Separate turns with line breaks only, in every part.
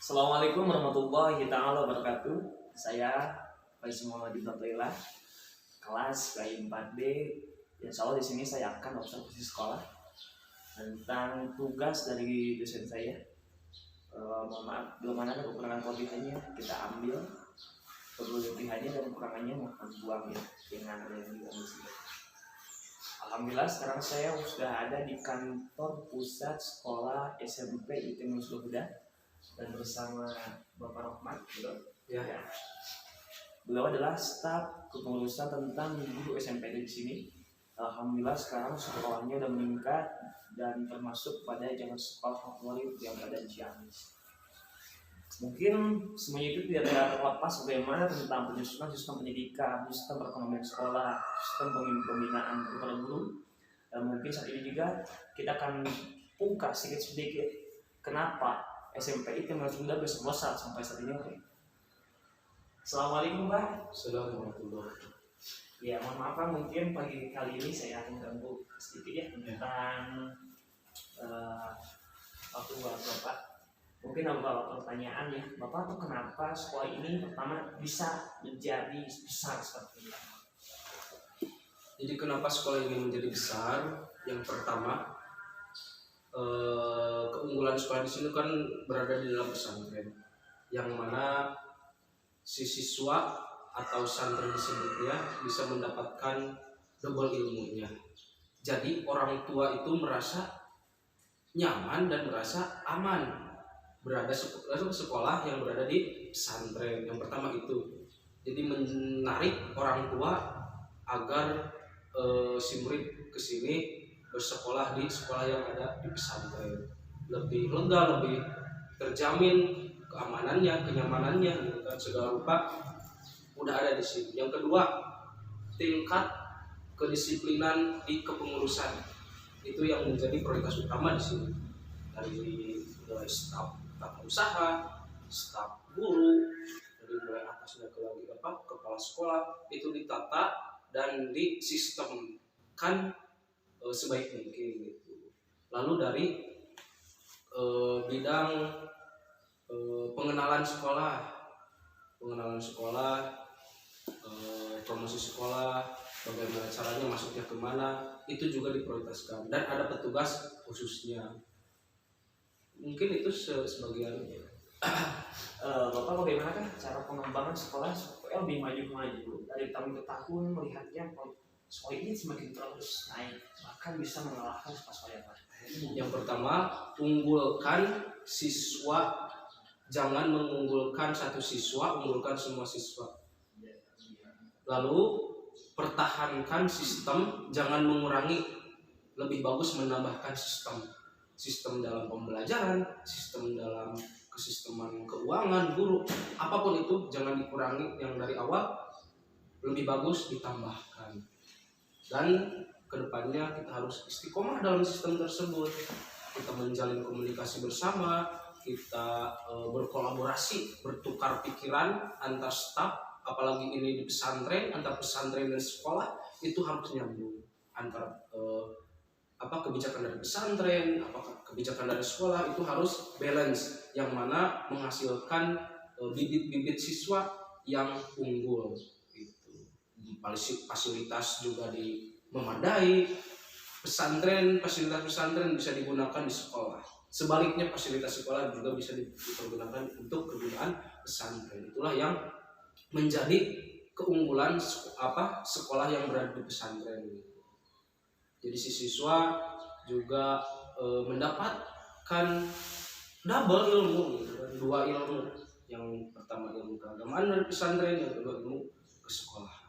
Assalamualaikum warahmatullahi taala wabarakatuh. Saya Faiz Muhammad Ibnatullah, kelas KI 4B. Insya Allah di sini saya akan observasi sekolah tentang tugas dari dosen saya. Mohon maaf, belum ada kekurangan kelebihannya kita ambil, kelebihannya dan kekurangannya mohon buang ya dengan ada yang diomisi. Alhamdulillah sekarang saya sudah ada di kantor pusat sekolah SMP ITB Nurul Huda dan bersama Bapak Rohmat, ya. Beliau adalah staf kepengurusan tentang guru SMP di sini. Alhamdulillah sekarang sekolahnya sudah meningkat dan termasuk pada jangan sekolah favorit yang ada di Ciamis. Mungkin semuanya itu tidak terlepas bagaimana tentang penyusunan sistem pendidikan, sistem perekonomian sekolah, sistem pembinaan kepada guru. Dan mungkin saat ini juga kita akan pungkas sedikit kenapa SMP itu sudah berselesai sampai saat ini. Assalamualaikum Pak.
Assalamualaikum.
Ya mohon maaf Pak, mungkin pagi kali ini saya akan ganggu sedikit ya tentang waktu Bapak. Mungkin ada beberapa pertanyaan ya, Bapak tuh kenapa sekolah ini pertama bisa menjadi besar seperti ini?
Jadi kenapa sekolah ini menjadi besar? Yang pertama, keunggulan sekolah di sini kan berada di dalam pesantren, yang mana si siswa atau santri disebutnya bisa mendapatkan double ilmunya. Jadi orang tua itu merasa nyaman dan merasa aman berada sekolah yang berada di pesantren. Yang pertama itu, jadi menarik orang tua agar si murid kesini bersekolah di sekolah yang ada di pesantren, lebih lega, lebih terjamin keamanannya, kenyamanannya, gitu kan, segala rupa udah ada di sini. Yang kedua, tingkat kedisiplinan di kepengurusan itu yang menjadi prioritas utama di sini, dari mulai staf usaha, staf guru, dari mulai atasnya ke lagi kepala sekolah itu ditata dan disistemkan sebaik mungkin gitu. Lalu dari bidang pengenalan sekolah, promosi sekolah, bagaimana caranya masuknya kemana, itu juga diprioritaskan dan ada petugas khususnya. Mungkin itu sebagian.
Bapak bagaimana kan cara pengembangan sekolah supaya lebih maju dari tahun ke tahun, melihatnya sekolah ini semakin terus naik bahkan bisa mengalahkan sekolah yang lain.
Yang pertama, unggulkan siswa, jangan mengunggulkan satu siswa, unggulkan semua siswa. Lalu pertahankan sistem, jangan mengurangi, lebih bagus menambahkan sistem dalam pembelajaran, sistem dalam kesisteman keuangan guru, apapun itu jangan dikurangi. Yang dari awal lebih bagus ditambahkan, dan kedepannya kita harus istiqomah dalam sistem tersebut. Kita menjalin komunikasi bersama, kita berkolaborasi, bertukar pikiran antar staf, apalagi ini di pesantren, antar pesantren dan sekolah itu harus nyambung. Antar kebijakan dari pesantren, apakah kebijakan dari sekolah itu harus balance, yang mana menghasilkan bibit-bibit siswa yang unggul gitu. Fasilitas juga memadai, fasilitas pesantren bisa digunakan di sekolah. Sebaliknya fasilitas sekolah juga bisa dipergunakan untuk kegunaan pesantren. Itulah yang menjadi keunggulan sekolah yang berada di pesantren. Jadi si siswa juga mendapatkan double ilmu, gitu kan, dua ilmu. Yang pertama ilmu keagamaan dari pesantren, yang kedua ilmu ke sekolah.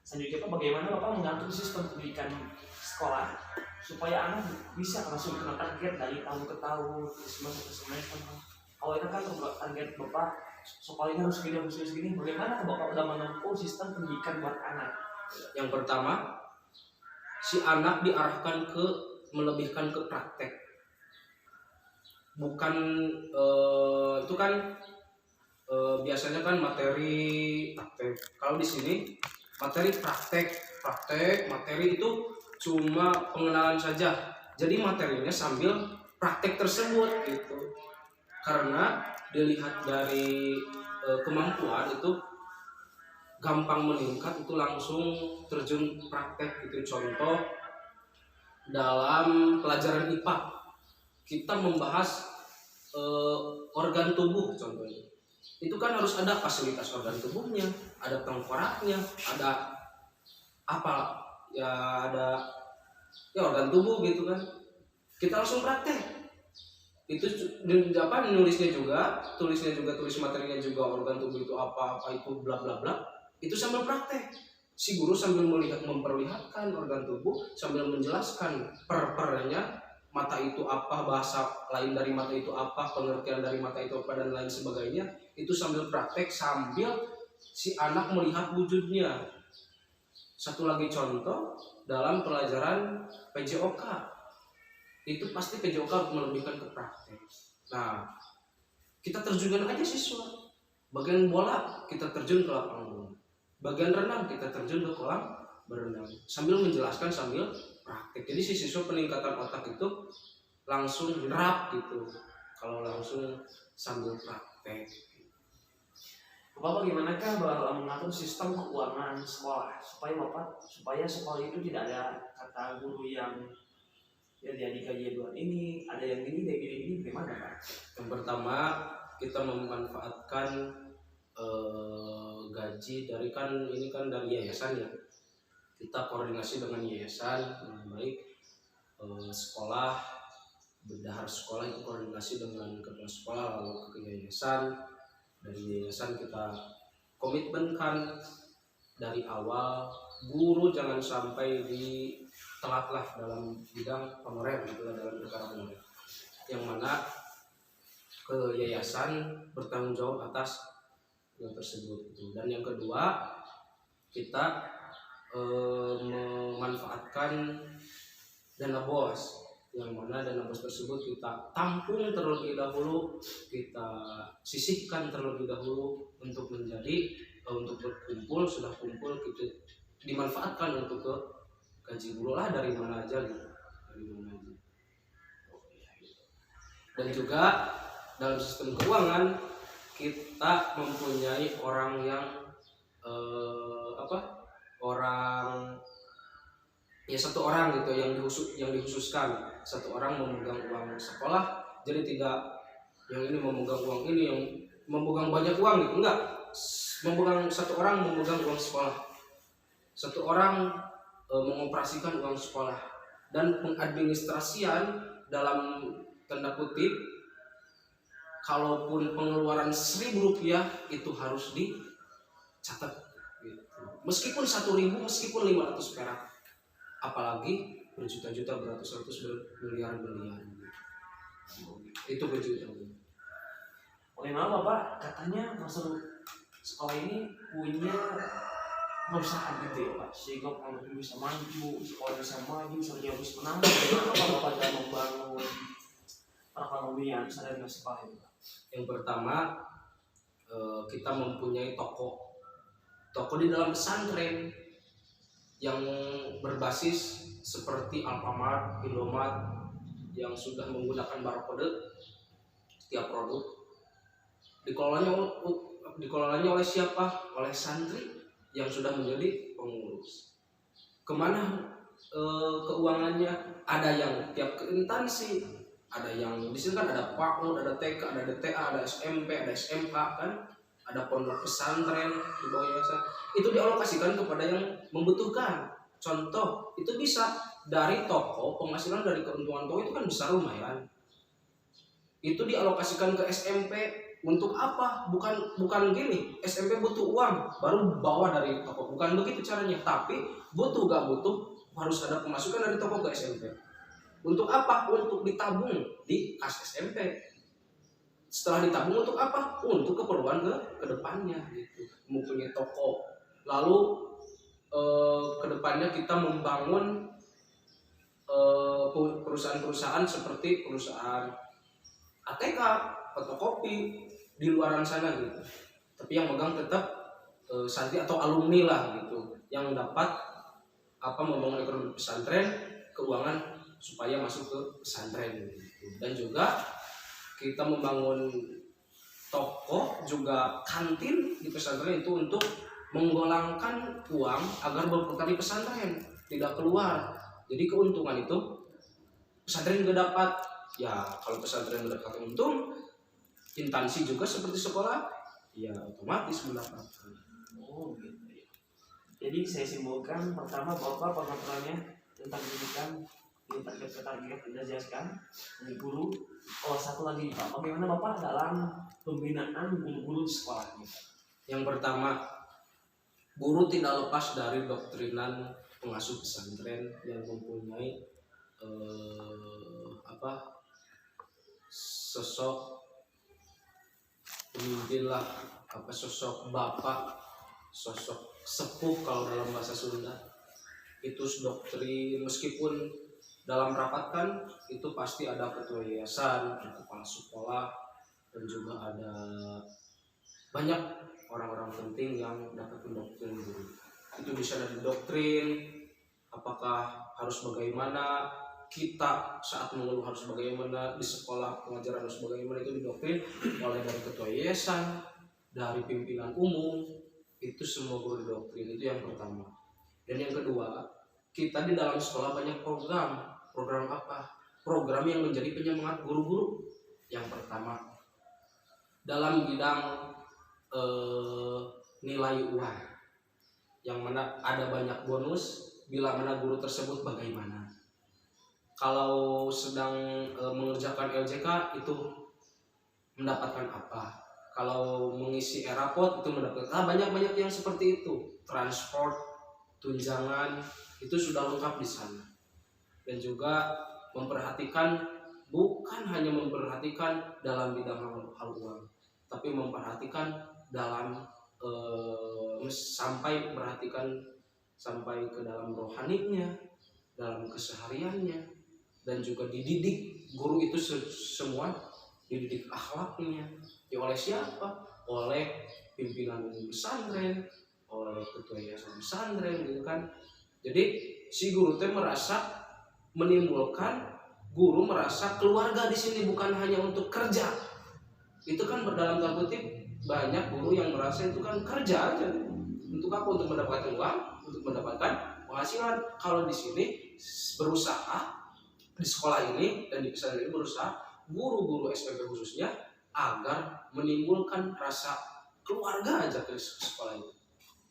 Selanjutnya Pak, bagaimana Bapak mengatur sistem pendidikan sekolah supaya anak bisa langsung kena target dari tahun ke tahun, semester ke semester. Kalau itu kan target Bapak sekolah ini harus segini, bagaimana Bapak sudah menempuh sistem pendidikan buat anak?
Yang pertama, si anak diarahkan ke melebihkan ke praktek, bukan itu kan biasanya kan materi praktek. Kalau di sini materi praktek, materi itu cuma pengenalan saja. Jadi materinya sambil praktek tersebut gitu. karena dilihat dari kemampuan itu gampang meningkat, itu langsung terjun praktek gitu. Contoh dalam pelajaran IPA kita membahas organ tubuh contohnya, itu kan harus ada fasilitas organ tubuhnya, ada tengkoraknya, ada apa ya, ada ya organ tubuh gitu kan. Kita langsung praktek itu nulisnya juga tulis materinya juga, organ tubuh itu apa itu bla bla bla, itu sambil praktek. Si guru sambil memperlihatkan organ tubuh sambil menjelaskan per-pernya, mata itu apa, bahasa lain dari mata itu apa, pengertian dari mata itu apa, dan lain sebagainya. Itu sambil praktek sambil si anak melihat wujudnya. Satu lagi contoh dalam pelajaran PJOK, itu pasti PJOK melebihkan ke praktek. Nah, kita terjunkan aja siswa. Bagian bola kita terjun ke lapangan bola, bagian renang kita terjun ke kolam berenang, sambil menjelaskan sambil praktek. Jadi si siswa peningkatan otak itu langsung nerap gitu kalau langsung sambil praktek.
Bapak bagaimanakah mengatur sistem keuangan sekolah supaya sekolah itu tidak ada kata guru yang ya dia digaji bulan ini, ada yang gini, ada gini, gimana Pak?
Yang pertama, kita memanfaatkan gaji dari, kan ini kan dari yayasan ya, kita koordinasi dengan yayasan dengan baik. Sekolah, bendahara sekolah itu koordinasi dengan kepala sekolah, lalu ke yayasan. Dari yayasan kita komitmenkan dari awal, guru jangan sampai telatlah dalam bidang honorer gitu, dalam perkara honorer, yang mana ke yayasan bertanggung jawab atas yang tersebut itu. Dan yang kedua, kita memanfaatkan dana BOS, yang mana dana BOS tersebut kita tampung terlebih dahulu, kita sisihkan terlebih dahulu untuk menjadi untuk berkumpul, sudah kumpul kita dimanfaatkan untuk ke gaji guru lah, dari mana aja gitu, dari mana aja. Dan juga dalam sistem keuangan kita mempunyai orang yang satu orang gitu yang dikhususkan, satu orang memegang uang sekolah. Jadi tidak yang ini memegang uang ini, yang memegang banyak uang gitu, enggak. Satu orang memegang uang sekolah, satu orang mengoperasikan uang sekolah, dan pengadministrasian dalam tanda kutip, kalaupun pengeluaran Rp1.000 itu harus dicatat gitu. Meskipun 1.000, meskipun 500 perak, apalagi berjuta-juta, beratus-ratus, bermiliar-miliar itu berjuta.
Oleh mana Bapak katanya masuk sekolah ini punya perusahaan gitu ya Pak, sehingga kalau bisa maju, sekolah bisa maju, serta bisa menang. Bagaimana Bapak dalam membangun perekonomian sadar dengan sekolah ini Pak?
Yang pertama, kita mempunyai toko di dalam pesantren yang berbasis seperti Alfamart, Indomart, yang sudah menggunakan barcode setiap produk. Dikelolanya oleh siapa? Oleh santri yang sudah menjadi pengurus. Kemana keuangannya? Ada yang tiap ke instansi, ada yang di sini kan ada PAUD, ada TK, ada DTA, ada SMP, ada SMA kan, ada pondok pesantren di bawah yayasan. Itu dialokasikan kepada yang membutuhkan. Contoh, itu bisa dari toko, penghasilan dari keuntungan toko itu kan besar lumayan. Itu dialokasikan ke SMP. Untuk apa? Bukan gini, SMP butuh uang baru bawa dari toko, bukan begitu caranya. Tapi butuh gak butuh harus ada pemasukan dari toko ke SMP. Untuk apa? Untuk ditabung di kas SMP. Setelah ditabung untuk apa? Untuk keperluan ke depannya gitu. Mempunyai toko. Lalu kedepannya kita membangun perusahaan-perusahaan seperti perusahaan ATK, fotokopi di luaran sana gitu. Tapi yang megang tetap santri atau alumni lah gitu, yang dapat membangun ekonomi pesantren, keuangan supaya masuk ke pesantren gitu. Dan juga kita membangun toko juga kantin di pesantren itu untuk menggolangkan uang agar berputar di pesantren, tidak keluar. Jadi keuntungan itu pesantren juga dapat. Ya kalau pesantren mendapat untung, instansi juga seperti sekolah ya otomatis mendapatkan.
Oh gitu ya. Jadi saya simpulkan pertama Bapak pengaturannya tentang pendidikan ini target kita jelaskan dari guru. Oh satu lagi Pak, bagaimana Bapak dalam pembinaan guru-guru di sekolahnya?
Yang pertama, guru tidak lepas dari doktrinan pengasuh pesantren yang mempunyai sosok pemimpin lah, sosok bapak, sosok sepuh kalau dalam bahasa Sunda. Itu doktrin, meskipun dalam rapat kan itu pasti ada ketua yayasan, ada kepala sekolah, dan juga ada banyak orang-orang penting yang dapat mendoktrin guru. Itu bisa dari doktrin, apakah harus bagaimana, kita saat mengeluh harus bagaimana, di sekolah pengajaran harus bagaimana, itu didoktrin oleh dari ketua yayasan, dari pimpinan umum, itu semua guru didoktrin. Itu yang pertama. Dan yang kedua, kita di dalam sekolah banyak program apa? Program yang menjadi penyemangat guru-guru. Yang pertama, dalam bidang nilai uang, yang mana ada banyak bonus bila mana guru tersebut bagaimana. Kalau sedang mengerjakan LJK itu mendapatkan apa? Kalau mengisi e-rapot itu mendapatkan banyak yang seperti itu. Transport, tunjangan itu sudah lengkap di sana. Dan juga memperhatikan, bukan hanya memperhatikan dalam bidang hal uang, tapi memperhatikan dalam sampai ke dalam rohaninya, dalam kesehariannya. Dan juga dididik guru itu semua dididik akhlaknya. Ya oleh siapa? Oleh pimpinan pesantren, oleh ketua yayasan pesantren gitu kan. Jadi si guru teh merasa menimbulkan, guru merasa keluarga di sini bukan hanya untuk kerja. Itu kan berdalam tanda kutip banyak guru yang merasa itu kan kerja aja. Untuk apa? Untuk mendapatkan uang, untuk mendapatkan penghasilan. Kalau di sini berusaha, di sekolah ini dan di pesantren ini berusaha, guru-guru SPP khususnya, agar menimbulkan rasa keluarga aja ke sekolah ini,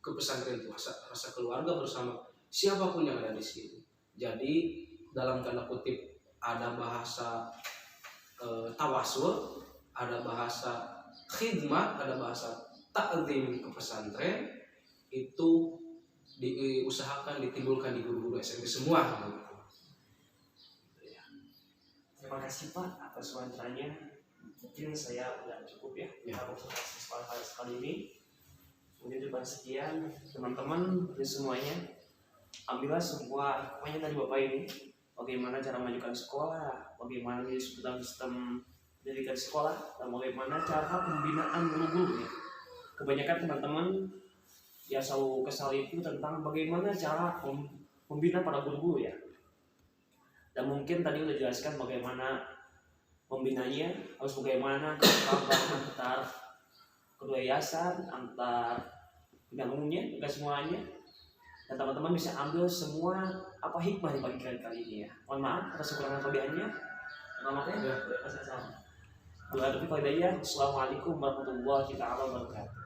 ke pesantren itu, rasa keluarga bersama siapapun yang ada di sini. Jadi dalam tanda kutip ada bahasa tawasul, ada bahasa khidmat, ada bahasa ta'zim ke pesantren, itu diusahakan ditimbulkan di guru-guru SMP semua.
Terima kasih Pak atas wawancaranya. Mungkin saya udah cukup ya observasi sekolah kali ini. Mungkin cuma sekian teman-teman dan semuanya. Ambillah semua hikmahnya dari Bapak ini. Bagaimana cara memajukan sekolah, bagaimana sistem pendidikan sekolah, dan bagaimana cara pembinaan guru-guru ya. Kebanyakan teman-teman ya selalu kesal itu tentang bagaimana cara membina para guru-guru ya. Dan mungkin tadi udah jelaskan bagaimana pembinanya, harus bagaimana kesetaraan antar kedua yayasan, antar pimpinan umumnya, bukan semuanya. Dan teman-teman bisa ambil semua apa hikmah di pagi kali ini ya. Mohon maaf atas kekurangan kelebihannya. Selamat ya. Assalamualaikum warahmatullahi wabarakatuh.